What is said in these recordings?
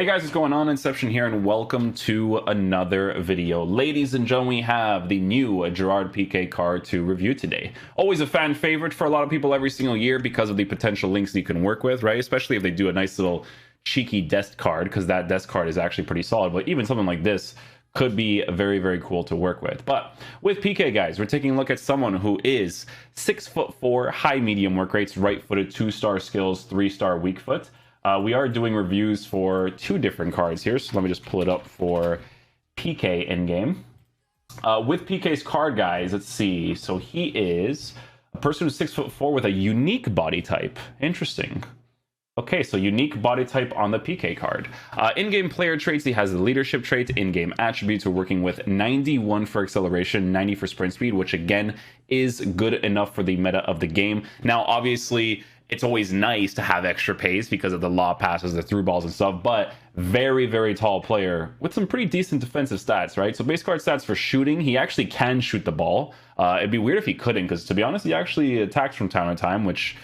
Hey guys, what's going on? Inception here, and welcome to another video. Ladies and gentlemen, we have the new Gerard Pique card to review today. Always a fan favorite for a lot of people every single year because of the potential links you can work with, right? Especially if they do a nice little cheeky desk card, because that desk card is actually pretty solid. But even something like this could be very, very cool to work with. But with Pique, guys, we're taking a look at someone who is 6'4", high medium work rates, right-footed, 2-star skills, 3-star weak foot. We are doing reviews for two different cards here, so let me just pull it up for Pique in-game. With Pique's card, guys, let's see. So he is a person who's 6'4" with a unique body type. Interesting. Okay, so unique body type on the Pique card. In-game player traits, he has the leadership trait. In-game attributes, we're working with 91 for acceleration, 90 for sprint speed, which again is good enough for the meta of the game. Now, obviously, it's always nice to have extra pace because of the law passes, the through balls and stuff, but very, very tall player with some pretty decent defensive stats, right? So base card stats for shooting, he actually can shoot the ball. It'd be weird if he couldn't, because to be honest, he actually attacks from time to time, which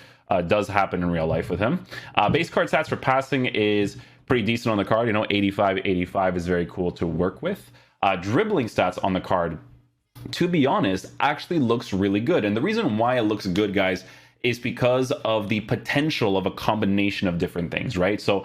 does happen in real life with him. Base card stats for passing is pretty decent on the card. You know, 85 is very cool to work with. Dribbling stats on the card, to be honest, actually looks really good. And the reason why it looks good, guys, is because of the potential of a combination of different things, right? So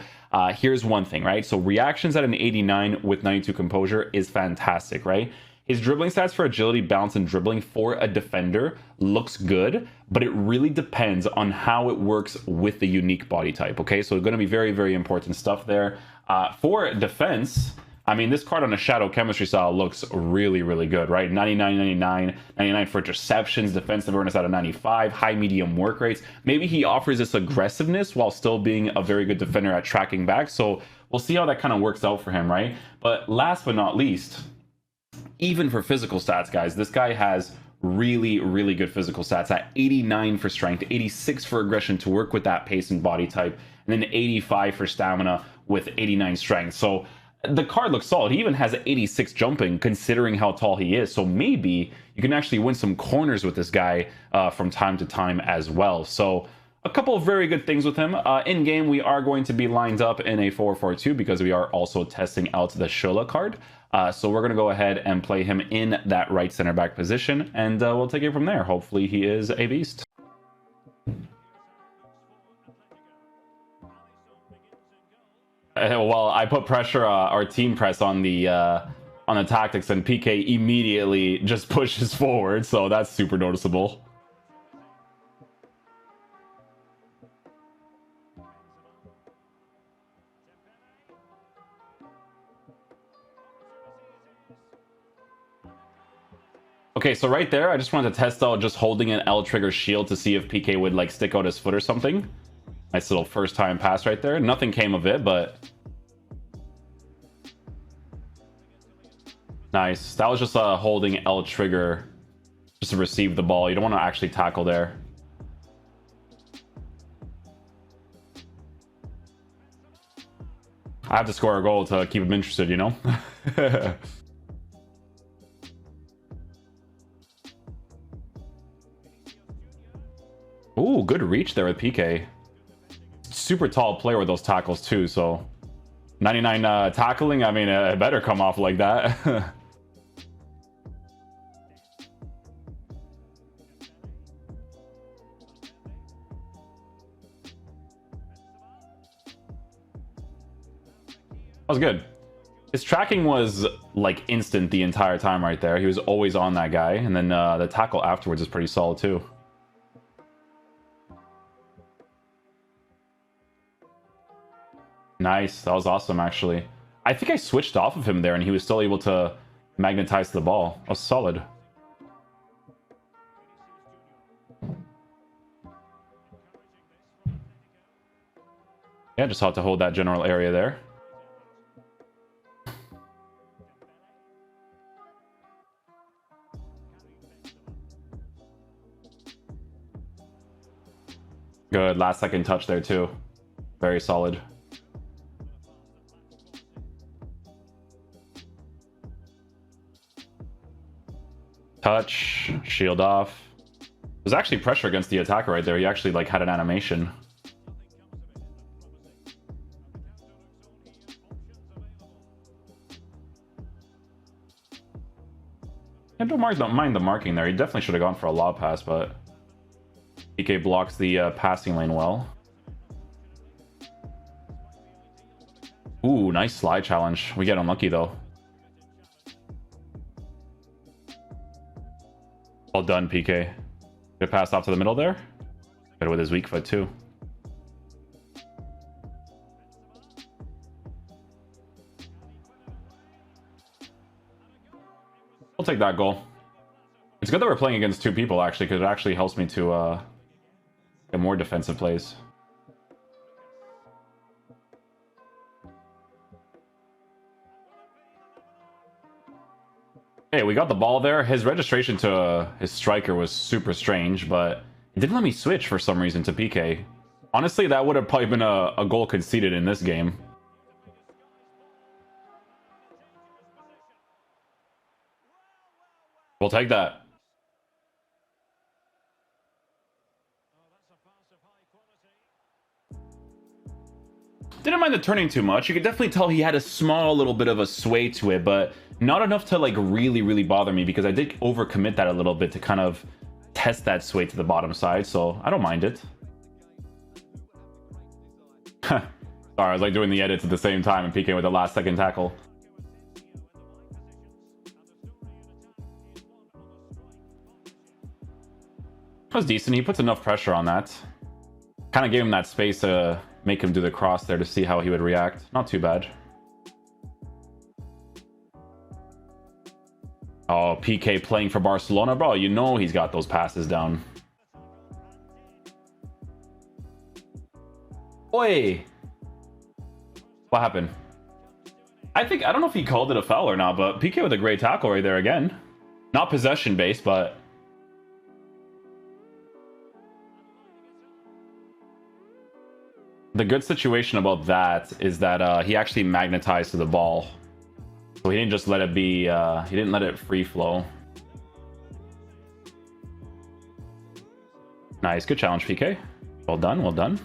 here's one thing, right? So reactions at an 89 with 92 composure is fantastic, right? His dribbling stats for agility, balance, and dribbling for a defender looks good, but it really depends on how it works with the unique body type, okay? So it's going to be very, very important stuff there. For defense, I mean, this card on a shadow chemistry style looks really, really good, right? 99, 99, 99 for interceptions, defensive awareness out of 95, high medium work rates. Maybe he offers this aggressiveness while still being a very good defender at tracking back. So we'll see how that kind of works out for him, right? But last but not least, even for physical stats, guys, this guy has really, really good physical stats at 89 for strength, 86 for aggression to work with that pace and body type, and then 85 for stamina with 89 strength. So the card looks solid. He even has 86 jumping, considering how tall he is. So maybe you can actually win some corners with this guy from time to time as well. So a couple of very good things with him. In game, we are going to be lined up in a 4-4-2 because we are also testing out the Shola card. So we're going to go ahead and play him in that right center back position, and we'll take it from there. Hopefully he is a beast. Well, I put pressure, our team press on the tactics, and Pique immediately just pushes forward, so that's super noticeable. Okay, so right there, I just wanted to test out just holding an L trigger shield to see if Pique would like stick out his foot or something. Nice little first time pass right there. Nothing came of it, but nice. That was just holding L trigger just to receive the ball. You don't want to actually tackle there. I have to score a goal to keep him interested, you know? Ooh, good reach there with Pique. Super tall player with those tackles too, so 99 tackling, I mean, it better come off like that. That was good. His tracking was like instant the entire time right there. He was always on that guy, and then the tackle afterwards is pretty solid too. Nice. That was awesome, actually. I think I switched off of him there, and he was still able to magnetize the ball. That was solid. Yeah, just had to hold that general area there. Good. Last second touch there, too. Very solid. Touch, shield off. There's actually pressure against the attacker right there. He actually like had an animation. I don't mind the marking there. He definitely should have gone for a lob pass, but Pique blocks the passing lane well. Ooh, nice slide challenge. We get unlucky though. Well done, Pique. Good pass off to the middle there. Good with his weak foot too. I'll take that goal. It's good that we're playing against two people, actually, because it actually helps me to get more defensive plays. Hey, we got the ball there. His registration to his striker was super strange, but it didn't let me switch for some reason to Pique. Honestly, that would have probably been a goal conceded in this game. We'll take that. Didn't mind the turning too much. You could definitely tell he had a small little bit of a sway to it, but not enough to like really bother me, because I did overcommit that a little bit to kind of test that sway to the bottom side, so I don't mind it. Sorry, I was like doing the edits at the same time and Pique with the last second tackle. That was decent. He puts enough pressure on that. Kind of gave him that space to make him do the cross there to see how he would react. Not too bad. Oh, Pique playing for Barcelona, bro. You know he's got those passes down. Oi! What happened? I don't know if he called it a foul or not, but Pique with a great tackle right there again. Not possession based, but the good situation about that is that he actually magnetized to the ball. So he didn't just let it be, he didn't let it free flow. Nice, good challenge, Pique. Well done, well done.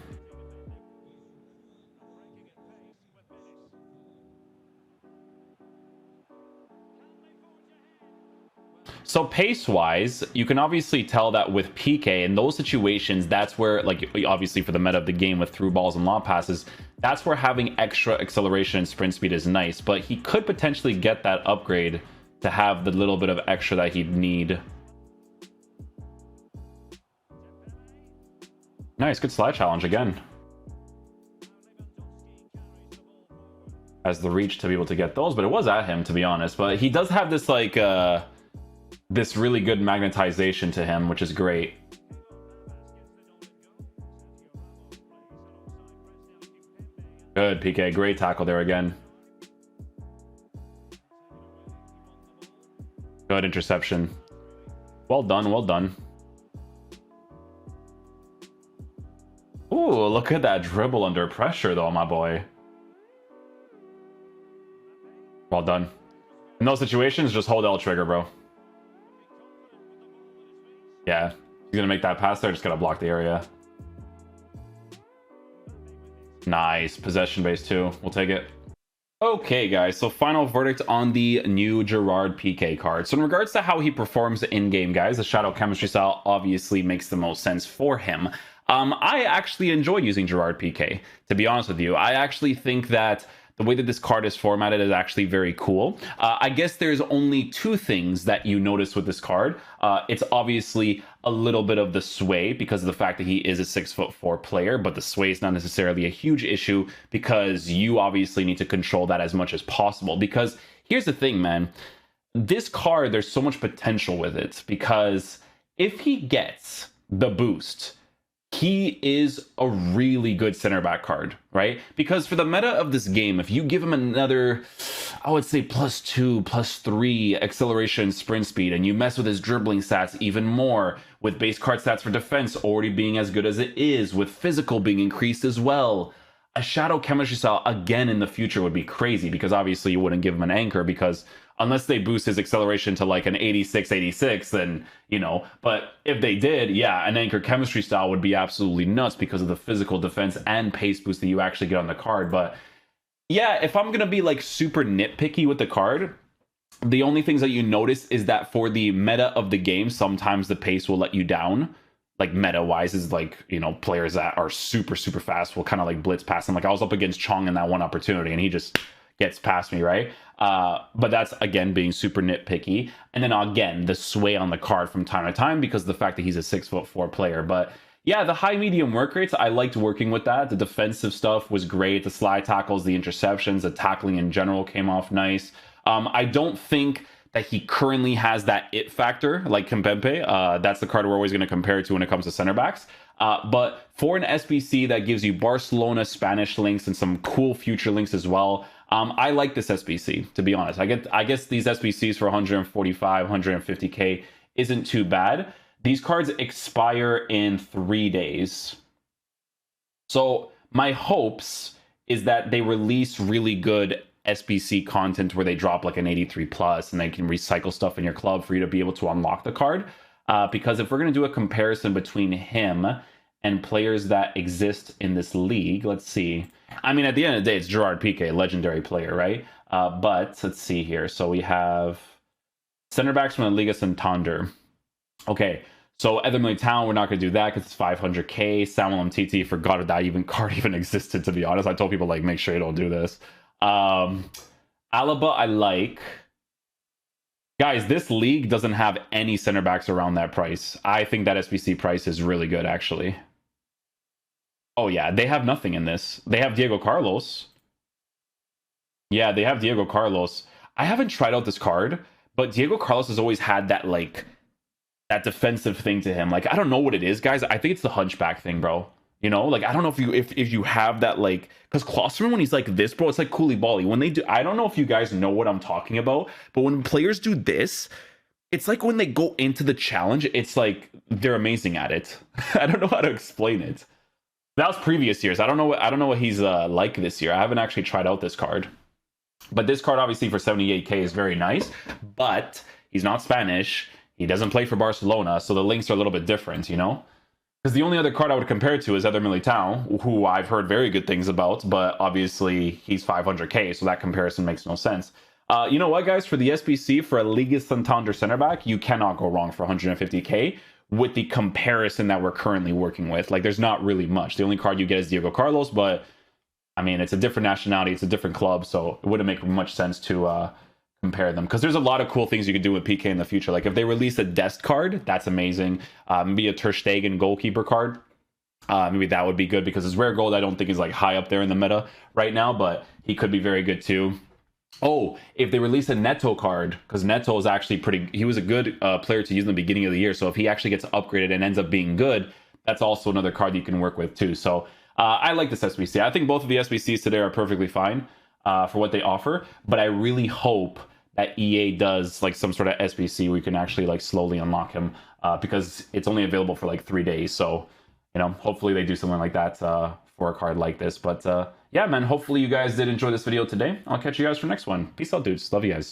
So pace-wise, you can obviously tell that with Pique, in those situations, that's where, like, obviously for the meta of the game with through balls and lob passes, that's where having extra acceleration and sprint speed is nice. But he could potentially get that upgrade to have the little bit of extra that he'd need. Nice, good slide challenge again. Has the reach to be able to get those, but it was at him, to be honest. But he does have this, like, this really good magnetization to him, which is great. Good, Pique. Great tackle there again. Good interception. Well done, well done. Ooh, look at that dribble under pressure, though, my boy. Well done. In those situations, just hold L trigger, bro. Yeah, he's gonna make that pass there, just gotta block the area. Nice, possession base too, we'll take it. Okay guys, so final verdict on the new Gerard Pique card. So in regards to how he performs in-game, guys, the shadow chemistry style obviously makes the most sense for him. I actually enjoy using Gerard Pique, to be honest with you. I actually think that the way that this card is formatted is actually very cool. I guess there's only two things that you notice with this card. It's obviously a little bit of the sway because of the fact that he is a 6'4" player, but the sway is not necessarily a huge issue because you obviously need to control that as much as possible. Because here's the thing, man. This card, there's so much potential with it because if he gets the boost, he is a really good center back card, right? Because for the meta of this game, if you give him another, I would say +2, +3 acceleration sprint speed, and you mess with his dribbling stats even more, with base card stats for defense already being as good as it is, with physical being increased as well, a shadow chemistry style again in the future would be crazy, because obviously you wouldn't give him an anchor, because unless they boost his acceleration to like an 86, then, you know, but if they did, yeah, an anchor chemistry style would be absolutely nuts because of the physical defense and pace boost that you actually get on the card. But yeah, if I'm going to be like super nitpicky with the card, The only things that you notice is that for the meta of the game, sometimes the pace will let you down. Like meta wise is like, you know, players that are super, super fast will kind of like blitz past him. Like I was up against Chong in that one opportunity and he just gets past me, right? But that's again being super nitpicky. And then again, the sway on the card from time to time because of the fact that he's a 6'4" player. But yeah, the high medium work rates, I liked working with that. The defensive stuff was great. The slide tackles, the interceptions, the tackling in general came off nice. I don't think that he currently has that it factor like Kimpembe. That's the card we're always going to compare it to when it comes to center backs. But for an SBC that gives you Barcelona Spanish links and some cool future links as well, I like this SBC, to be honest. I guess these SBCs for 145, 150k isn't too bad. These cards expire in 3 days. So my hopes is that they release really good SBC content where they drop like an 83 plus and they can recycle stuff in your club for you to be able to unlock the card. Because if we're going to do a comparison between him and players that exist in this league, let's see. I mean, at the end of the day, it's Gerard Pique, legendary player, right? But let's see here. So we have center backs from the Liga Santander. Okay, so Eder Militao, we're not going to do that because it's 500k. Samuel Umtiti, forgot that card even existed, to be honest. I told people, like, make sure you don't do this. Alaba, I like. Guys, this league doesn't have any center backs around that price. I think that SBC price is really good, actually. Oh, yeah, they have nothing in this. They have Diego Carlos. Yeah, they have Diego Carlos. I haven't tried out this card, but Diego Carlos has always had that, like, that defensive thing to him. Like, I don't know what it is, guys. I think it's the hunchback thing, bro. You know, like, I don't know if you have that, like, because Klosterman, when he's like this, bro, it's like Koulibaly. When they do, I don't know if you guys know what I'm talking about, but when players do this, it's like when they go into the challenge, it's like they're amazing at it. I don't know how to explain it. That was previous years. I don't know what he's like this year. I haven't actually tried out this card. But this card, obviously, for 78k is very nice, but he's not Spanish. He doesn't play for Barcelona, so the links are a little bit different, you know? Because the only other card I would compare it to is Eder Militao, who I've heard very good things about, but obviously he's 500k, so that comparison makes no sense. You know what, guys? For the SBC, for a Liga Santander center back, you cannot go wrong for 150k with the comparison that we're currently working with. Like, there's not really much. The only card you get is Diego Carlos, but, I mean, it's a different nationality, it's a different club, so it wouldn't make much sense to compare them, because there's a lot of cool things you could do with PK in the future. Like if they release a Dest card, that's amazing. Maybe a Ter Stegen goalkeeper card, maybe that would be good, because his rare gold I don't think is like high up there in the meta right now, but he could be very good too. Oh, if they release a Neto card, because Neto is actually he was a good player to use in the beginning of the year, so if he actually gets upgraded and ends up being good, that's also another card you can work with too. So I like this SBC. I think both of the SBCs today are perfectly fine for what they offer, but I really hope that EA does like some sort of SBC where you can actually like slowly unlock him, because it's only available for like 3 days. So, you know, hopefully they do something like that for a card like this. But yeah, man, hopefully you guys did enjoy this video today. I'll catch you guys for the next one. Peace out, dudes. Love you guys.